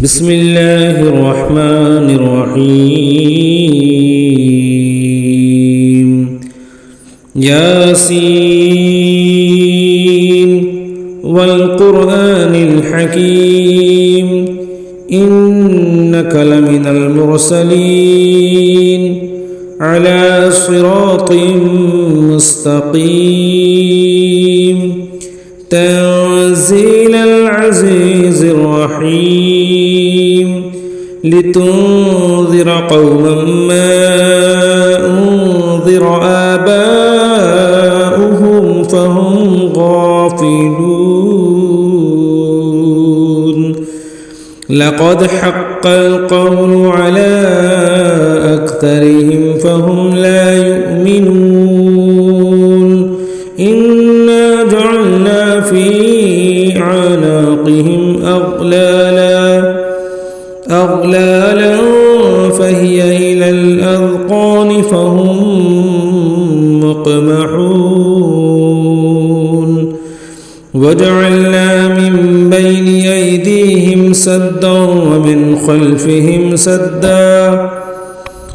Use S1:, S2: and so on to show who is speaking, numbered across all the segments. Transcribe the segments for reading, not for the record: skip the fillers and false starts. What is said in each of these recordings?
S1: بسم الله الرحمن الرحيم ياسين والقرآن الحكيم إنك لمن المرسلين على صراط مستقيم تنزيل العزيز الرحيم لتنذر قوما ما أنذر آباؤهم فهم غافلون لقد حق القول على أكثرهم فهم لا يؤمنون إنا جعلنا في أعناقهم أغلالا فهي إلى الأذقان فهم مقمحون وجعلنا من بين أيديهم سدا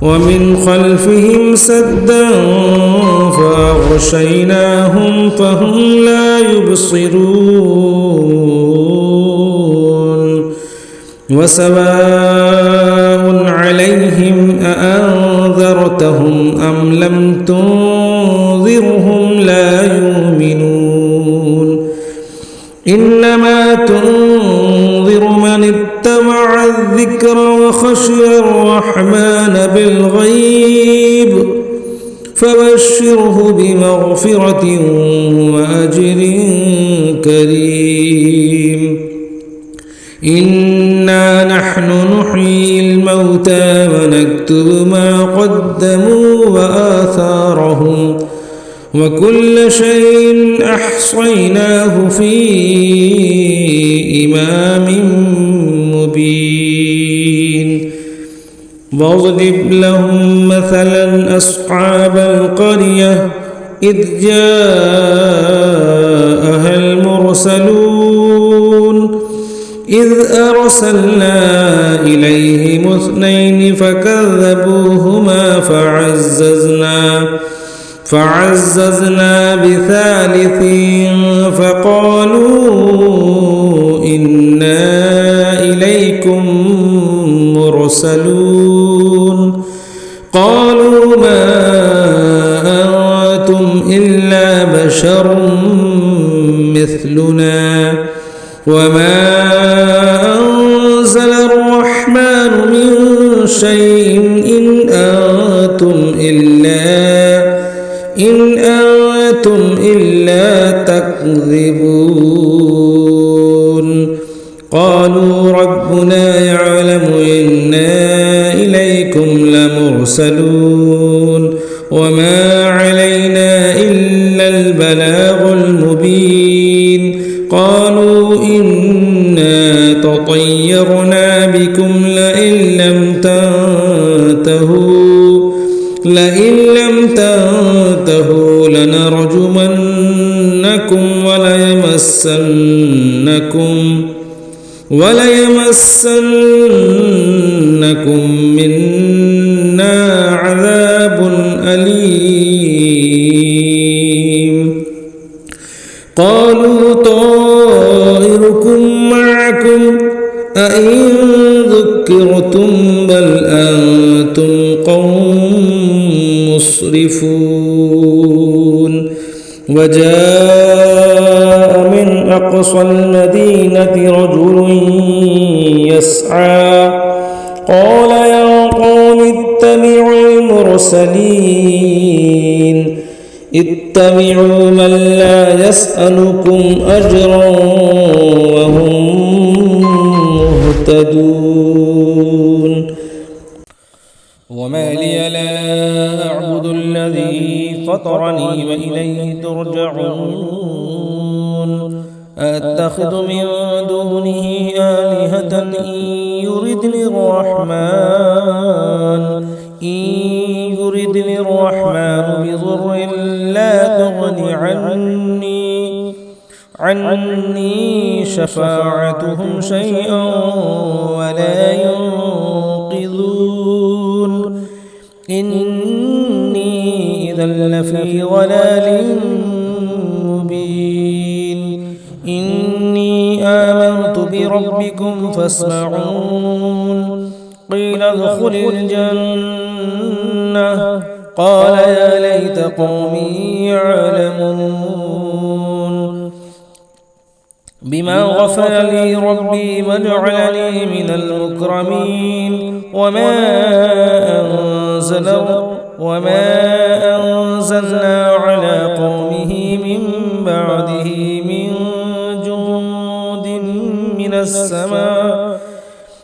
S1: ومن خلفهم سدا فأغشيناهم فهم لا يبصرون وسواء عليهم أأنذرتهم أم لم تنذرهم لا يؤمنون إنما تنذر من اتبع الذكر وخشي الرحمن بالغيب فبشره بمغفرة وأجر كريم إنا نحن نحيي الموتى ونكتب ما قدموا وآثارهم وكل شيء أحصيناه في إمام مبين واضرب لهم مثلا أصحاب القرية إذ جاءها المرسلون إذ أرسلنا إليهم 2 فكذبوهما فعززنا بثالث فقالوا إنا إليكم مرسلون قالوا ما أنتم إلا بشر مثلنا وما أنزل الرحمن من شيء إن أنتم إلا تكذبون قالوا ربنا يعلم إنا إليكم لمرسلون وما علينا إلا البلاغ المبين قالوا إنا تطيرنا بكم لئن لم تنتهوا لنرجمنكم وليمسنكم منا عذاب أليم قالوا طائركم معكم أئن ذكرتم بل أنتم قوم مسرفون وجاء من أقصى المدينة رجل يسعى قال يا قوم اتبعوا المرسلين اتبعوا من لا يسألكم أجرا وهم مهتدون وما لي لا أعبد الذي فطرني وإليه ترجعون أتخذ من دونه آلهة إن يردني الرحمن بضر لا تغن عني شفاعتهم شيئا لفي ضلال مبين إني آمنت بربكم فاسمعون قيل ادخل الجنة قال يا ليت قومي يعلمون بما غفر لي ربي وجعلني من المكرمين وما أنزلنا على قومه من بعده من جند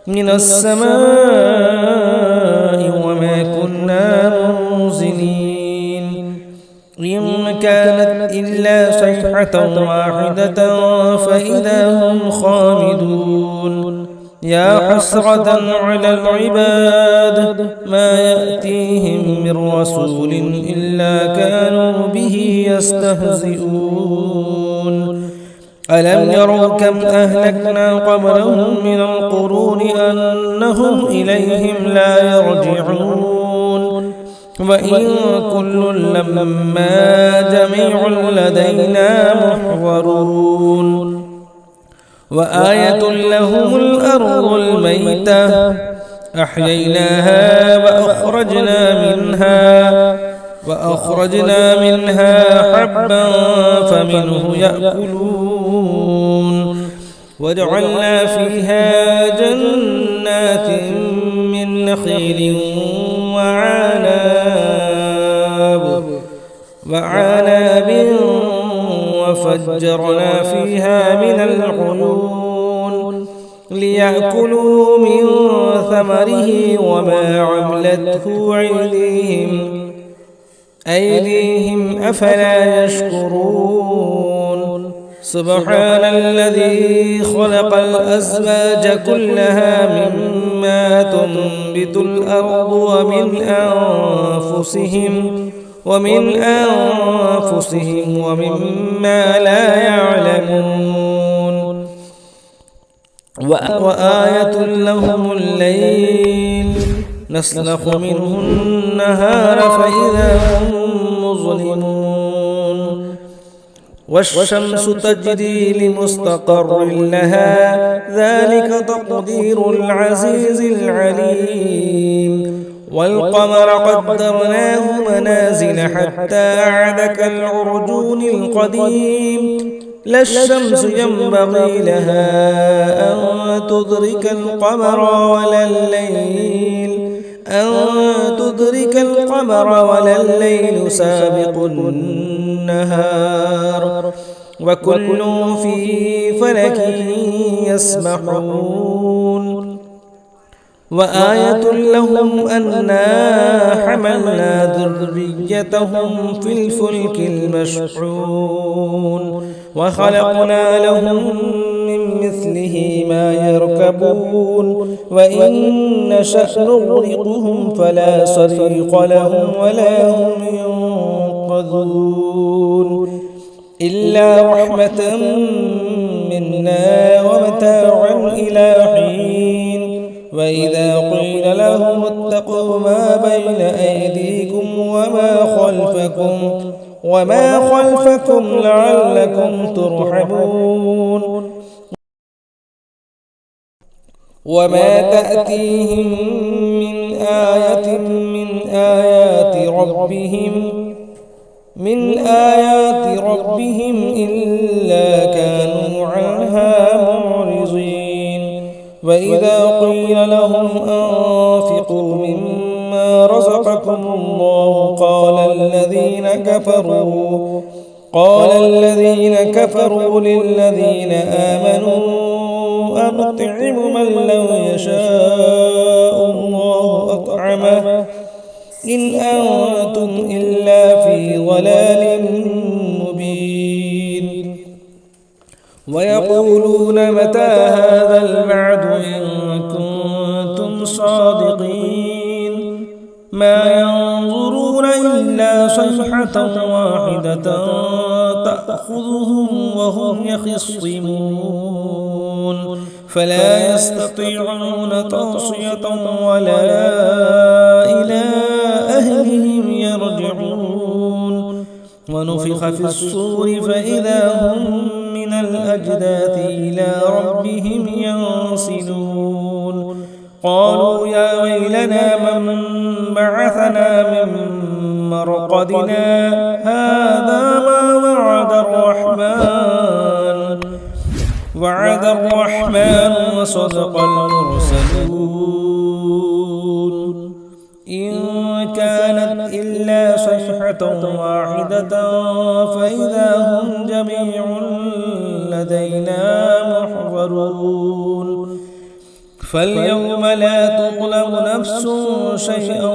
S1: من السماء وما كنا منزلين إن كانت إلا صيحة واحدة فإذا هم خامدون يا حسرة على العباد ما يأتيهم من رسول إلا كانوا به يستهزئون ألم يروا كم أهلكنا قبلهم من القرون أنهم إليهم لا يرجعون وإن كل لما جميع لدينا محضرون وآية لهم الأرض الميتة أحييناها وأخرجنا منها حبا فمنه يأكلون وجعلنا فيها جنات من نخيل وعناب وفجرنا فيها من العيون ليأكلوا من ثمره وما عملته أيديهم أفلا يشكرون سبحان الذي خلق الأزواج كلها مما تنبت الأرض ومن أنفسهم ومما لا يعلمون وآية لهم الليل نسلخ منه النهار فإذا هم مظلمون والشمس تجري لمستقر لها ذلك تقدير العزيز العليم والقمر قدرناه منازل حتى عاد كالعرجون القديم لا الشمس ينبغي لها أن تدرك القمر ولا الليل سابق النهار وكل في فلك يسبحون وآية لهم أنا حملنا ذريتهم في الفلك المشحون وخلقنا لهم من مثله ما يركبون وإن نشأ نغرقهم فلا صريخ لهم ولا هم ينقذون إلا رحمة منا ومتاعا إلى حين وإذا قيل لهم اتقوا ما بين أيديكم وما خلفكم لعلكم ترحمون وما تأتيهم من آية من آيات ربهم إلا كانوا عنها معرضين وإذا قيل لهم أنفقوا مما رزقكم الله قال الذين كفروا للذين آمنوا أنطعم من لو يشاء الله أطعمه إن أنتم إلا في ضلال مبين ويقولون متى هذا الوعد إن كنتم صادقين ما ينظرون إلا صيحة واحدة تأخذهم وهم يخصمون فلا يستطيعون توصية ولا إلى أهلهم يرجعون ونفخ في الصور فإذا هم من الأجداث إلى ربهم ينسلون قالوا يا ويلنا من بعثنا من مرقدنا هذا ما وعد الرحمن وصدق المرسلون إن كانت إلا صيحة واحدة فإذا هم جميع لدينا محضرون فاليوم لا تظلم نفس شيئا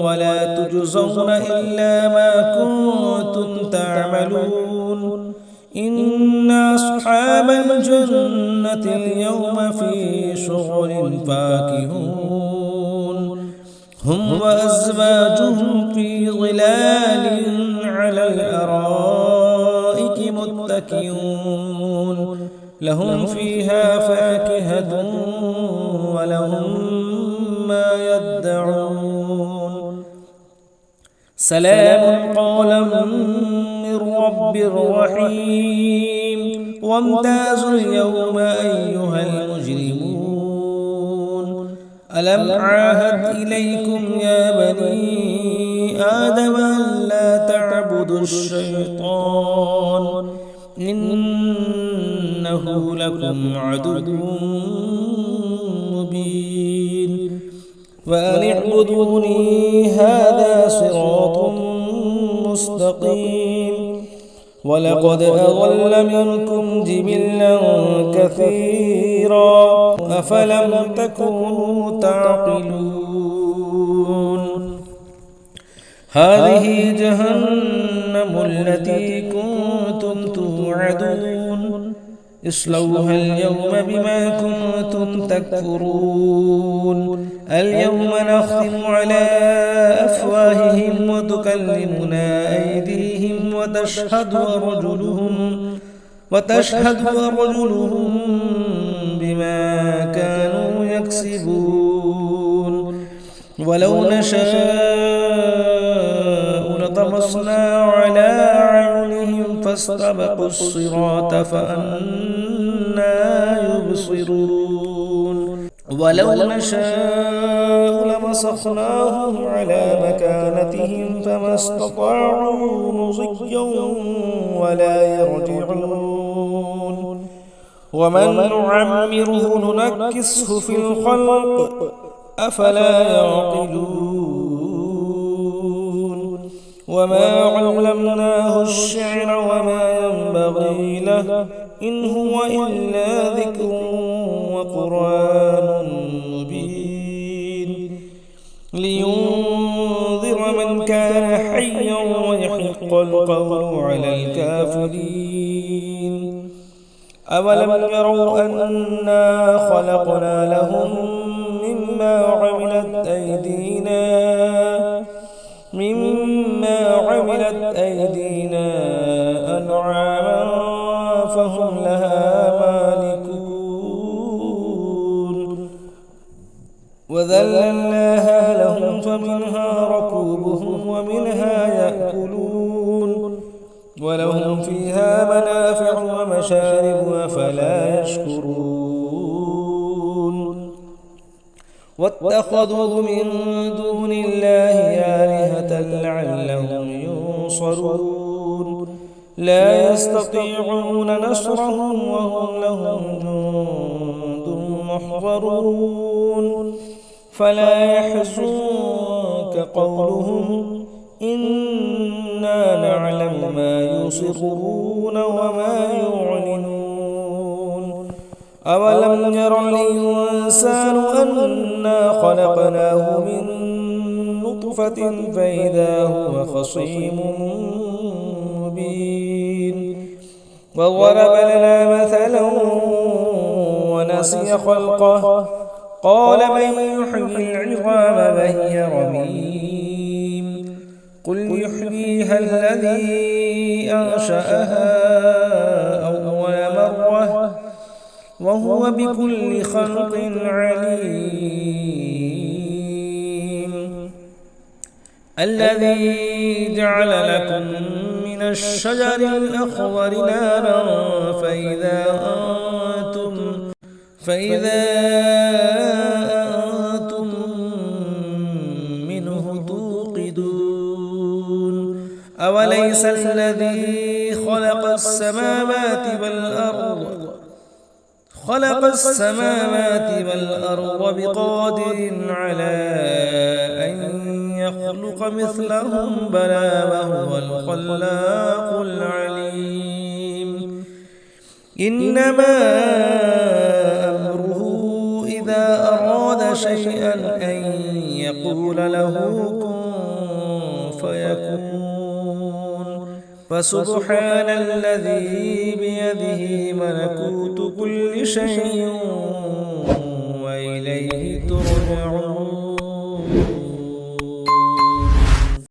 S1: ولا تجزون إلا ما كنتم تعملون إن أصحاب الجنة اليوم في شغل فاكهون هم وأزواجهم في ظلال على الأرائك متكئون لهم فيها فاكهة ولهم ما يدعون سلام قولا من رب رحيم وامتازوا اليوم أيها المجرمون ألم عاهد إليكم يا بني آدم ألا تعبدوا الشيطان إنه لكم عدو مبين وأن اعبدوني هذا صراط مستقيم ولقد أضل منكم جبلا كثيرا أفلم تكونوا تعقلون هذه جهنم التي كنتم توعدون اصلوها اليوم بما كنتم تكفرون اليوم نختم على أفواههم وتكلمنا أيديهم وتشهد أرجلهم بما كانوا يكسبون ولو نشاء لطمسنا على أعينهم فاستبقوا الصراط فأنى يبصرون ولو نشاء لمسخناهم على مكانتهم فما استطاعوا مضيا ولا يرجعون ومن نعمره ننكسه في الخلق أفلا يعقلون وما علمناه الشعر وما ينبغي له إن هو إلا ذكر وقرآن مبين لينذر من كان حيا ويحق القول على الكافرين أولم يروا أنا خلقنا لهم مما عملت أيدينا أنعاما فهم لها مالكون وذللناها لهم فمنها ركوبهم ومنها يأكلون ولهم فيها منافع ومشارب أفلا يشكرون واتخذوا من دون الله آلهة لعلهم ينصرون لا يستطيعون نصرهم وهم لهم جند محضرون فلا يحزنك قولهم إنا نعلم ما يسرون وما يعلنون أولم ير الإنسان أنا خلقناه من نطفة فإذا هو خصيم مبين وضرب لنا مثلا ونسي خلقه قال من يحيي العظام وهي رميم قل يحييها الذي أنشأها أول مرة وهو بكل خلق عليم الذي جعل لكم من من الشجر الأخضر نارا فإذا أنتم منه توقدون أوليس الذي خلق السماوات والأرض بقادر على أن يخلق مثلهم بلى وهو الخلاق العليم إنما أمره إذا أراد شيئا أن يقول له كن فيكون فسبحان الذي بيده ملكوت كل شيء وإليه ترجعون.